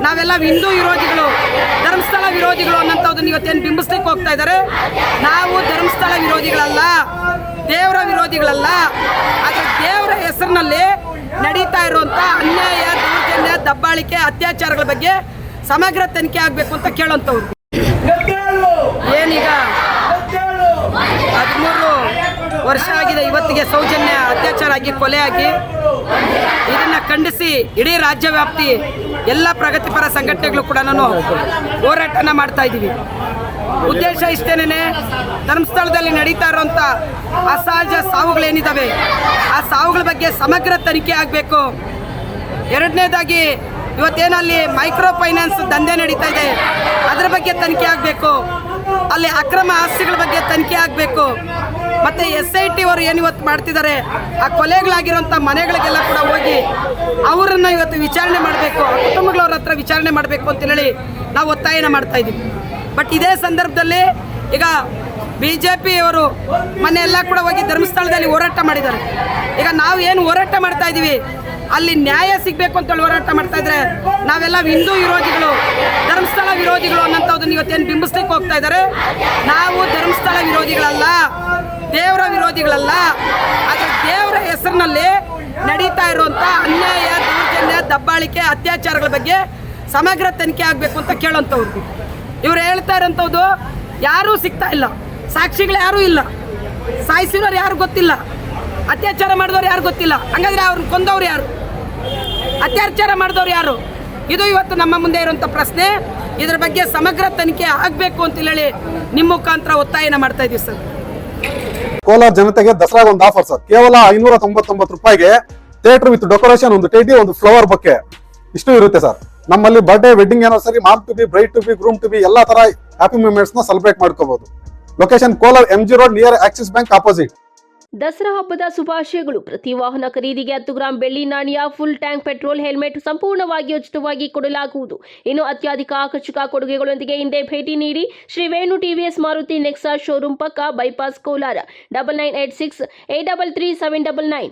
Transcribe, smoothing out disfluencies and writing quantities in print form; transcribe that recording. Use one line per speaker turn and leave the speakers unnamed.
ನಾವೆಲ್ಲ ಹಿಂದೂ ವಿರೋಧಿಗಳು, ಧರ್ಮಸ್ಥಳ ವಿರೋಧಿಗಳು ಅನ್ನೋಂಥದ್ದನ್ನು ಇವತ್ತೇನು ಬಿಂಬಿಸ್ಲಿಕ್ಕೆ ಹೋಗ್ತಾ ಇದ್ದಾರೆ. ನಾವು ಧರ್ಮಸ್ಥಳ ವಿರೋಧಿಗಳಲ್ಲ, ದೇವರ ವಿರೋಧಿಗಳಲ್ಲ. ಆದರೆ ದೇವರ ಹೆಸರಿನಲ್ಲಿ ನಡೀತಾ ಇರುವಂಥ ಅನ್ಯಾಯ, ದೌರ್ಜನ್ಯ, ದಬ್ಬಾಳಿಕೆ, ಅತ್ಯಾಚಾರಗಳ ಬಗ್ಗೆ ಸಮಗ್ರ ತನಿಖೆ ಆಗಬೇಕು ಅಂತ ಕೇಳೋಂಥವ್ರು. ಏನೀಗ 13 ವರ್ಷ ಆಗಿದೆ ಇವತ್ತಿಗೆ ಸೌಜನ್ಯ ಅತ್ಯಾಚಾರ ಆಗಿ ಕೊಲೆ ಆಗಿ. ಇದನ್ನು ಖಂಡಿಸಿ ಇಡೀ ರಾಜ್ಯ ವ್ಯಾಪ್ತಿ ಎಲ್ಲ ಪ್ರಗತಿಪರ ಸಂಘಟನೆಗಳು ಕೂಡ ಹೋರಾಟನ ಮಾಡ್ತಾ ಇದ್ದೀವಿ. ಉದ್ದೇಶ ಇಷ್ಟೇನೆ, ಧರ್ಮಸ್ಥಳದಲ್ಲಿ ನಡೀತಾ ಇರುವಂಥ ಅಸಹಜ ಸಾವುಗಳೇನಿದ್ದಾವೆ ಆ ಸಾವುಗಳ ಬಗ್ಗೆ ಸಮಗ್ರ ತನಿಖೆ ಆಗಬೇಕು. ಎರಡನೇದಾಗಿ ಇವತ್ತೇನಲ್ಲಿ ಮೈಕ್ರೋ ಫೈನಾನ್ಸ್ ದಂಧೆ ನಡೀತಾ ಇದೆ, ಅದರ ಬಗ್ಗೆ ತನಿಖೆ ಆಗಬೇಕು. ಅಲ್ಲಿ ಅಕ್ರಮ ಆಸ್ತಿಗಳ ಬಗ್ಗೆ ತನಿಖೆ ಆಗಬೇಕು. ಮತ್ತು SIT ಅವರು ಏನು ಇವತ್ತು ಮಾಡ್ತಿದ್ದಾರೆ, ಆ ಕೊಲೆಗಳಾಗಿರೋಂಥ ಮನೆಗಳಿಗೆಲ್ಲ ಕೂಡ ಹೋಗಿ ಅವರನ್ನು ಇವತ್ತು ವಿಚಾರಣೆ ಮಾಡಬೇಕು, ಆ ಕುಟುಂಬಗಳವ್ರ ಹತ್ರ ವಿಚಾರಣೆ ಮಾಡಬೇಕು ಅಂತೇಳಿ ನಾವು ಒತ್ತಾಯನ ಮಾಡ್ತಾ ಇದ್ದೀವಿ. ಬಟ್ ಇದೇ ಸಂದರ್ಭದಲ್ಲಿ ಈಗ BJP ಅವರು ಮೊನ್ನೆ ಎಲ್ಲ ಕೂಡ ಹೋಗಿ ಧರ್ಮಸ್ಥಳದಲ್ಲಿ ಹೋರಾಟ ಮಾಡಿದ್ದಾರೆ. ಈಗ ನಾವು ಏನು ಹೋರಾಟ ಮಾಡ್ತಾ ಇದ್ದೀವಿ, ಅಲ್ಲಿ ನ್ಯಾಯ ಸಿಗಬೇಕು ಅಂತೇಳಿ ಹೋರಾಟ ಮಾಡ್ತಾ ಇದ್ರೆ ನಾವೆಲ್ಲ ಹಿಂದೂ ವಿರೋಧಿಗಳು, ಧರ್ಮಸ್ಥಳ ವಿರೋಧಿಗಳು ಅನ್ನೋಂಥದ್ದನ್ನು ಇವತ್ತೇನು ಬಿಂಬಿಸ್ಲಿಕ್ಕೆ ಹೋಗ್ತಾ ಇದ್ದಾರೆ. ನಾವು ಧರ್ಮಸ್ಥಳ ವಿರೋಧಿಗಳಲ್ಲ, ದೇವರ ವಿರೋಧಿಗಳಲ್ಲ. ಆದರೆ ದೇವರ ಹೆಸರಿನಲ್ಲಿ ನಡೀತಾ ಇರುವಂಥ ಅನ್ಯಾಯ, ದೌರ್ಜನ್ಯ, ದಬ್ಬಾಳಿಕೆ, ಅತ್ಯಾಚಾರಗಳ ಬಗ್ಗೆ ಸಮಗ್ರ ತನಿಖೆ ಆಗಬೇಕು ಅಂತ ಕೇಳೋಂಥವ್ರು. ಇವ್ರು ಹೇಳ್ತಾ ಇರೋಂಥದ್ದು ಯಾರೂ ಸಿಗ್ತಾ ಇಲ್ಲ, ಸಾಕ್ಷಿಗಳು ಯಾರೂ ಇಲ್ಲ, ಸಾಯಿಸಿರೋರು ಯಾರು ಗೊತ್ತಿಲ್ಲ, ಅತ್ಯಾಚಾರ ಮಾಡಿದವ್ರು ಯಾರು ಗೊತ್ತಿಲ್ಲ. ಹಂಗಾದ್ರೆ ಅವ್ರನ್ನ ಕೊಂದವ್ರು ಯಾರು, ಅತ್ಯಾಚಾರ ಮಾಡಿದವ್ರು ಯಾರು? ಇದು ಇವತ್ತು ನಮ್ಮ ಮುಂದೆ ಇರುವಂಥ ಪ್ರಶ್ನೆ. ಇದರ ಬಗ್ಗೆ ಸಮಗ್ರ ತನಿಖೆ ಆಗಬೇಕು ಅಂತ ಹೇಳಿ ನಿಮ್ಮ ಮುಖಾಂತರ ಒತ್ತಾಯನ ಮಾಡ್ತಾ ಇದ್ದೀವಿ ಸರ್.
ಕೋಲಾರ ಜನತೆಗೆ ದಸರಾಗ ಒಂದು ಆಫರ್ ಸರ್, ಕೇವಲ 599 ರೂಪಾಯಿಗೆ ಥಿಯೇಟರ್ ವಿತ್ ಡೆಕೋರೇಷನ್, ಒಂದು ಟೇಟಿ, ಒಂದು ಫ್ಲವರ್ ಬೊಕ್ಕೆ ಇಷ್ಟು ಇರುತ್ತೆ ಸರ್. ನಮ್ಮಲ್ಲಿ birthday, wedding anniversary, mom to be, bride to be, groom to be ಎಲ್ಲ ತರ ಹ್ಯಾಪಿ ಮೂಮೆಂಟ್ಸ್ ನ ಸೆಲೆಬ್ರೇಟ್ ಮಾಡ್ಕೋಬಹುದು. Location Kolar MG road near Axis bank opposite.
Dasara ಹಬ್ಬದ ಶುಭಾಶಯಗಳು. ಪ್ರತಿ ವಾಹನ ಖರೀದಿಗೆ 10 ಗ್ರಾಂ ಬೆಳ್ಳಿ ನಾಣ್ಯ, ಫುಲ್ ಟ್ಯಾಂಕ್ ಪೆಟ್ರೋಲ್, ಹೆಲ್ಮೆಟ್ ಸಂಪೂರ್ಣವಾಗಿ ಉಚಿತವಾಗಿ ಕೊಡಲಾಗುವುದು. ಇನ್ನು ಅತ್ಯಧಿಕ ಆಕರ್ಷಕ ಕೊಡುಗೆಗಳೊಂದಿಗೆ ಹಿಂದೆ ಭೇಟಿ ನೀಡಿ ಶ್ರೀ ವೇಣು TVS ಮಾರುತಿ ನೆಕ್ಸಾ ಶೋರೂಮ್ ಪಕ್ಕ, ಬೈಪಾಸ್, ಕೋಲಾರ. 9986 833 799.